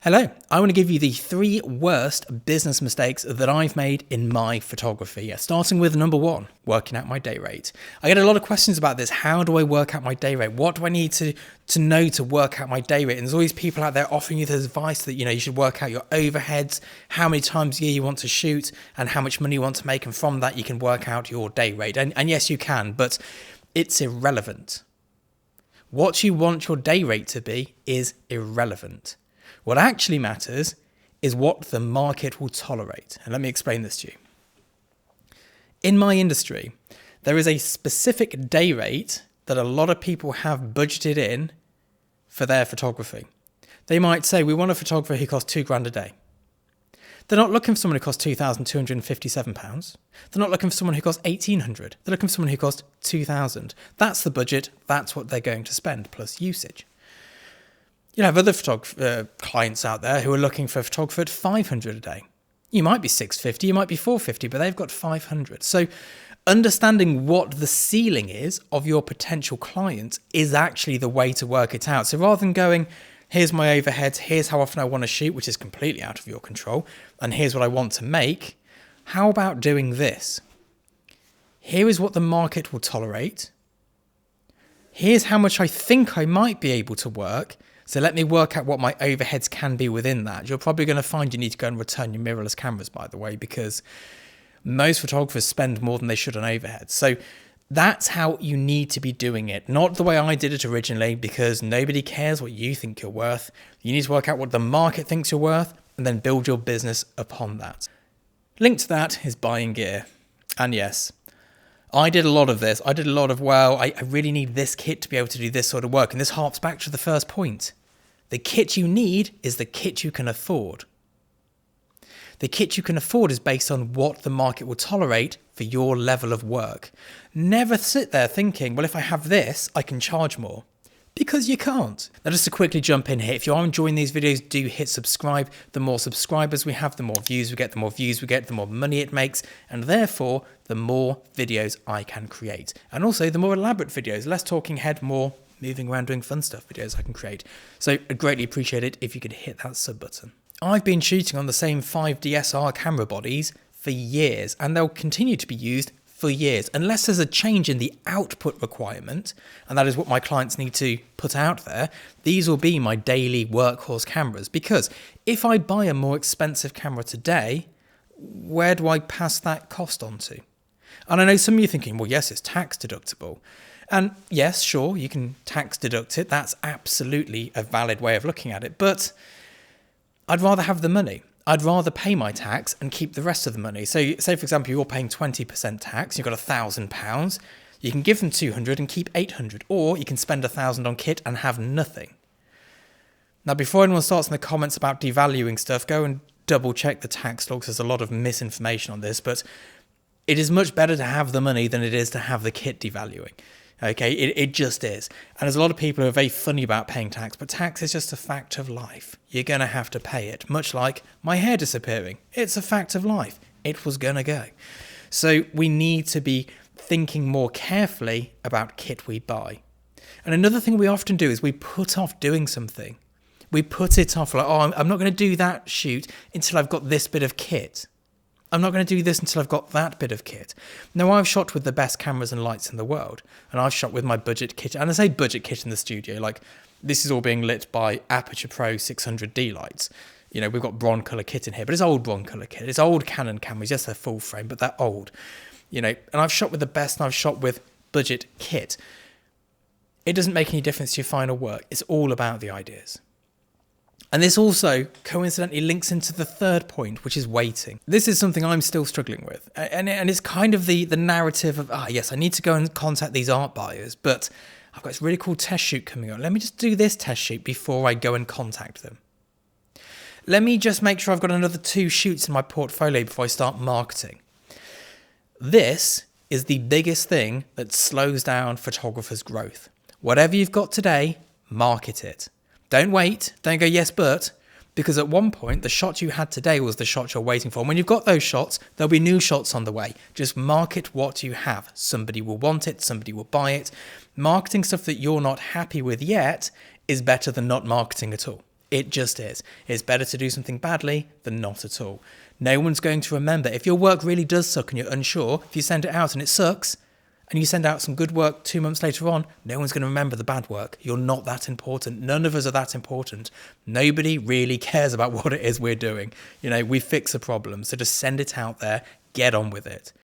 Hello, I want to give you the 3 worst business mistakes that I've made in my photography. Starting with number 1, working out my day rate. I get a lot of questions about this. How do I work out my day rate? What do I need to know to work out my day rate? And there's all these people out there offering you this advice that, you should work out your overheads, how many times a year you want to shoot, and how much money you want to make. And from that, you can work out your day rate. And yes, you can, but it's irrelevant. What you want your day rate to be is irrelevant. What actually matters is what the market will tolerate. And let me explain this to you. In my industry, there is a specific day rate that a lot of people have budgeted in for their photography. They might say, we want a photographer who costs £2,000 a day. They're not looking for someone who costs £2,257. They're not looking for someone who costs £1,800. They're looking for someone who costs £2,000. That's the budget. That's what they're going to spend, plus usage. You have other clients out there who are looking for a photographer at $500 a day. You might be $650, you might be $450, but they've got $500. So understanding what the ceiling is of your potential client is actually the way to work it out. So rather than going, here's my overheads, here's how often I want to shoot, which is completely out of your control, and here's what I want to make, how about doing this? Here is what the market will tolerate. Here's how much I think I might be able to work. So let me work out what my overheads can be within that. You're probably going to find you need to go and return your mirrorless cameras, by the way, because most photographers spend more than they should on overheads. So that's how you need to be doing it. Not the way I did it originally, because nobody cares what you think you're worth. You need to work out what the market thinks you're worth and then build your business upon that. Linked to that is buying gear. And yes, I did a lot of this. I did a lot of, I really need this kit to be able to do this sort of work. And this harps back to the first point. The kit you need is the kit you can afford. The kit you can afford is based on what the market will tolerate for your level of work. Never sit there thinking, well, if I have this, I can charge more. Because you can't. Now, just to quickly jump in here, if you are enjoying these videos, do hit subscribe. The more subscribers we have, the more views we get, the more money it makes, and therefore, the more videos I can create. And also, the more elaborate videos, less talking head, more moving around doing fun stuff videos I can create. So I'd greatly appreciate it if you could hit that sub button. I've been shooting on the same 5 DSLR camera bodies for years, and they'll continue to be used for years, unless there's a change in the output requirement, and that is what my clients need to put out there. These will be my daily workhorse cameras, because if I buy a more expensive camera today, where do I pass that cost on to? And I know some of you are thinking, well, yes, it's tax deductible. And yes, sure, you can tax deduct it. That's absolutely a valid way of looking at it. But I'd rather have the money. I'd rather pay my tax and keep the rest of the money. So say, for example, you're paying 20% tax, you've got £1,000, you can give them 200 and keep 800, or you can spend 1,000 on kit and have nothing. Now, before anyone starts in the comments about devaluing stuff, go and double check the tax logs. There's a lot of misinformation on this, but it is much better to have the money than it is to have the kit devaluing. Okay, it just is. And there's a lot of people who are very funny about paying tax, but tax is just a fact of life. You're going to have to pay it, much like my hair disappearing. It's a fact of life. It was going to go. So we need to be thinking more carefully about kit we buy. And another thing we often do is we put off doing something. We put it off like, oh, I'm not going to do that shoot until I've got this bit of kit. I'm not going to do this until I've got that bit of kit. Now, I've shot with the best cameras and lights in the world, and I've shot with my budget kit. And I say budget kit in the studio, like this is all being lit by Aperture Pro 600D lights. We've got Broncolor kit in here, but it's old Broncolor kit. It's old Canon cameras. Yes, they're full frame, but they're old. And I've shot with the best, and I've shot with budget kit. It doesn't make any difference to your final work. It's all about the ideas. And this also coincidentally links into the third point, which is waiting. This is something I'm still struggling with. And it's kind of the narrative of, yes, I need to go and contact these art buyers, but I've got this really cool test shoot coming up. Let me just do this test shoot before I go and contact them. Let me just make sure I've got another 2 shoots in my portfolio before I start marketing. This is the biggest thing that slows down photographers' growth. Whatever you've got today, market it. Don't wait. Don't go, yes, but, because at one point, the shot you had today was the shot you're waiting for. And when you've got those shots, there'll be new shots on the way. Just market what you have. Somebody will want it. Somebody will buy it. Marketing stuff that you're not happy with yet is better than not marketing at all. It just is. It's better to do something badly than not at all. No one's going to remember. If your work really does suck and you're unsure, if you send it out and it sucks, and you send out some good work 2 months later on, no one's going to remember the bad work. You're not that important. None of us are that important. Nobody really cares about what it is we're doing. We fix a problem. So just send it out there, get on with it.